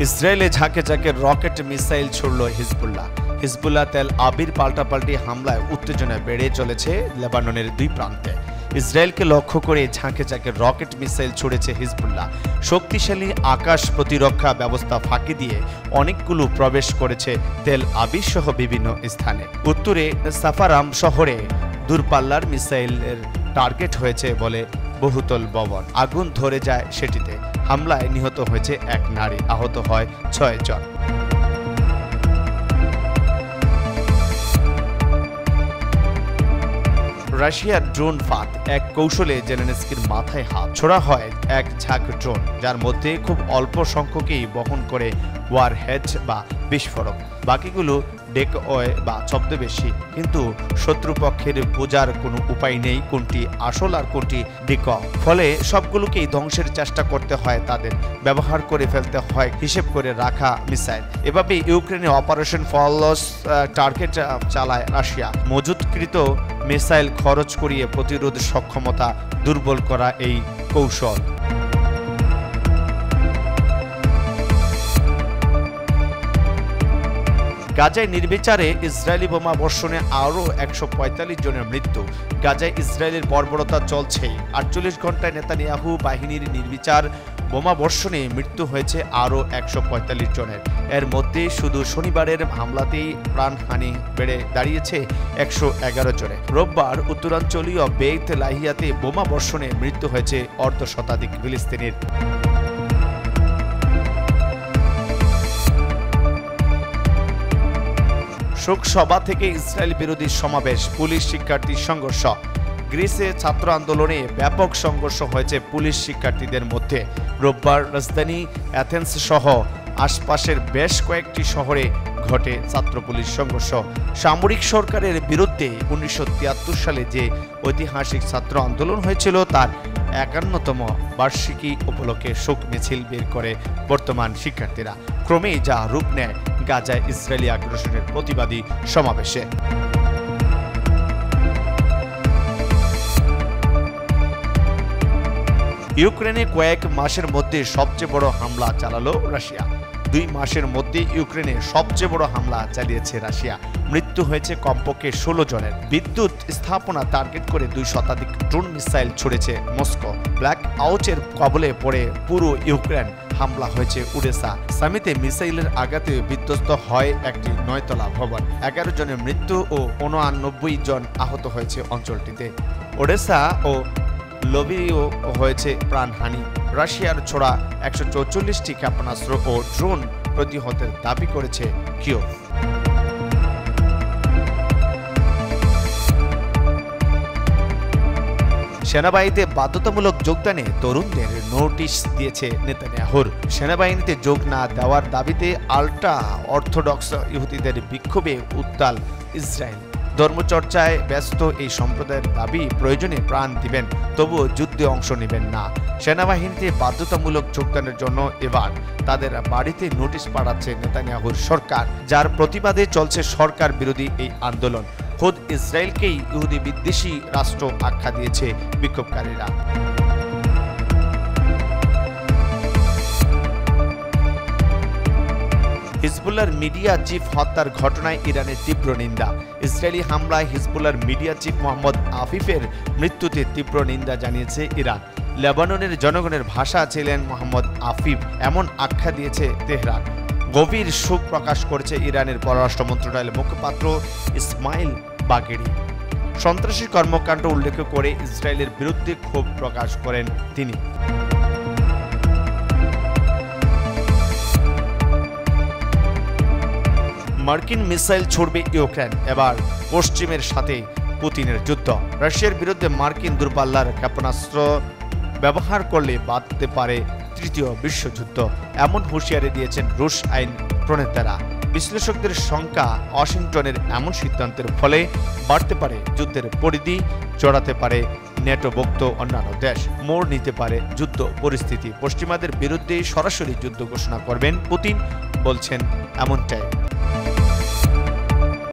ইসরায়েলে ঝাঁকে ঝাঁকে রকেট মিসাইল ছুড়ল হিজবুল্লাহ। হিজবুল্লাহ তেল আবির পাল্টাপাল্টি হামলায় উত্তেজনা বেড়ে চলেছে লেবাননের দুই প্রান্তে। ইসরায়েলকে লক্ষ্য করে ঝাঁকে ঝাঁকে রকেট মিসাইল ছুড়েছে হিজবুল্লাহ। শক্তিশালী আকাশ প্রতিরক্ষা ব্যবস্থা ফাঁকি দিয়ে অনেকগুলো প্রবেশ করেছে তেল আবির সহ বিভিন্ন স্থানে। উত্তরে সাফারাম শহরে দূরপাল্লার মিসাইলের টার্গেট হয়েছে বলে বহুতল ভবন। আগুন ধরে যায় সেটিতে। হামলায় নিহত হয়েছে এক নারী, আহত হয় ৬ জন। রাশিয়ার ড্রোন ফাঁদ, এক কৌশলে জেলেনস্কির মাথায় হাত ছোড়া হয় এক ঝাঁক ড্রোন, যার মধ্যে খুব অল্প সংখ্যকেই বহন করে ওয়ারহেড বা বিস্ফোরক। বাকিগুলো ডেকওয়ে বা ছদ্মবেশী। কিন্তু শত্রুপক্ষের বোঝার কোনো উপায় নেই কোনটি আসল আর কোনটি ডেক। ফলে সবগুলোকেই ধ্বংসের চেষ্টা করতে হয় তাদের। ব্যবহার করে ফেলতে হয় হিসেব করে রাখা মিসাইল। এভাবে ইউক্রেনে অপারেশন ফলস টার্গেট চালায় রাশিয়া। মজুতকৃত মিসাইল খরচ করিয়ে প্রতিরোধ সক্ষমতা দুর্বল করা এই কৌশল। গাজায় নির্বিচারে ইসরায়েলি বোমা বর্ষণে আরও ১৪৫ জনের মৃত্যু। গাজায় ইসরায়েলের বর্বরতা চলছেই। ৪৮ ঘন্টায় নেতানিয়াহু বাহিনীর নির্বিচার বোমা বর্ষণে মৃত্যু হয়েছে আরও ১৪৫ জনের। এর মধ্যে শুধু শনিবারের হামলাতেই প্রাণহানি বেড়ে দাঁড়িয়েছে ১১১ জনে। রোববার উত্তরাঞ্চলীয় বেইত লাহিয়াতে বোমা বর্ষণে মৃত্যু হয়েছে অর্ধশতাধিক ফিলিস্তিনির। শোকসভা থেকে ইসরায়েল বিরোধী সমাবেশ, পুলিশ শিক্ষার্থী সংঘর্ষ। গ্রিসে ছাত্র আন্দোলনে ব্যাপক সংঘর্ষ হয়েছে পুলিশ শিক্ষার্থীদের মধ্যে। রোববার রাজধানী অ্যাথেন্স সহ আশপাশের বেশ কয়েকটি শহরে ঘটে ছাত্র পুলিশ সংঘর্ষ। সামরিক সরকারের বিরুদ্ধে ১৯৭৩ সালে যে ঐতিহাসিক ছাত্র আন্দোলন হয়েছিল তার ৫১তম বার্ষিকী উপলক্ষে শোক মিছিল বের করে বর্তমান শিক্ষার্থীরা। ক্রমেই যা রূপ নেয় গাজায় ইসরায়েলি আগ্রাসনের প্রতিবাদী সমাবেশে। ইউক্রেনে কয়েক মাসের মধ্যে সবচেয়ে বড় হামলা চালালো রাশিয়া। ২ মাসের মধ্যে ইউক্রেনে সবচেয়ে বড় হামলা চালিয়েছে রাশিয়া। মৃত্যু হয়েছে কমপক্ষে ১৬ জনের। বিদ্যুৎ স্থাপনা টার্গেট করে ২ শতাধিক ড্রোন মিসাইল ছুড়েছে মস্কো। ব্ল্যাক আউটের কবলে পড়ে পুরো ইউক্রেন। হামলা হয়েছে ওডেসা। সামিতে মিসাইলের আঘাতে বিধ্বস্ত হয় একটি ৯তলা ভবন। ১১ জনের মৃত্যু ও ৮৯ জন আহত হয়েছে অঞ্চলটিতে। ওডেসা ও লভিও হয়েছে প্রাণহানি। রাশিয়ার ছোড়া ১৪৪টি ক্ষেপণাস্ত্র ও ড্রোন প্রতিহতের দাবি করেছে কিয়েভ। সেনাবাহিনীতে বাধ্যতামূলক যোগদানে তরুণদের নোটিশ দিয়েছে নেতানিয়াহুর। সেনাবাহিনীতে যোগ না দেওয়ার দাবিতে আল্ট্রা অর্থোডক্স ইহুদিদের বিক্ষোভে উত্তাল ইসরায়েল। ধর্মচর্চায় ব্যস্ত এই সম্প্রদায়ের দাবি প্রয়োজনে প্রাণ দিবেন, তবুও যুদ্ধে অংশ নেবেন না। সেনাবাহিনীতে বাধ্যতামূলক যোগদানের জন্য এবার তাদের বাড়িতে নোটিশ পাঠাচ্ছে নেতানিয়াহুর সরকার, যার প্রতিবাদে চলছে সরকার বিরোধী এই আন্দোলন। খোদ ইসরায়েলকেই ইহুদি বিদ্বেষী রাষ্ট্র আখ্যা দিয়েছে বিক্ষোভকারীরা। হিজবুল্লাহর মিডিয়া চিফ হত্যার ঘটনায় ইরানের তীব্র নিন্দা। ইসরায়েলি হামলায় হিজবুল্লাহর মিডিয়া চিফ মোহাম্মদ আফিফের মৃত্যুতে তীব্র নিন্দা জানিয়েছে ইরান। লেবাননের জনগণের ভাষা ছিলেন মোহাম্মদ আফিফ, এমন আখ্যা দিয়েছে তেহরান। গভীর শোক প্রকাশ করেছে ইরানের পররাষ্ট্র মন্ত্রণালয়ের মুখপাত্র ইসমাইল বাগেরি। সন্ত্রাসী কর্মকাণ্ড উল্লেখ করে ইসরায়েলের বিরুদ্ধে ক্ষোভ প্রকাশ করেন তিনি। মার্কিন মিসাইল ছুড়বে ইউক্রেন, এবার পশ্চিমের সাথে পুতিনের যুদ্ধ। রাশিয়ার বিরুদ্ধে মার্কিন দূরপাল্লার ক্ষেপণাস্ত্র ব্যবহার করলে বাঁধতে পারে তৃতীয় বিশ্বযুদ্ধ, এমন হুঁশিয়ারি দিয়েছেন রুশ আইন প্রণেতারা। বিশ্লেষকদের শঙ্কা, ওয়াশিংটনের এমন সিদ্ধান্তের ফলে বাড়তে পারে যুদ্ধের পরিধি, চড়াতে পারে নেটোভুক্ত অন্যান্য দেশ, মোড় নিতে পারে যুদ্ধ পরিস্থিতি। পশ্চিমাদের বিরুদ্ধে সরাসরি যুদ্ধ ঘোষণা করবেন পুতিন, বলছেন এমনটাই।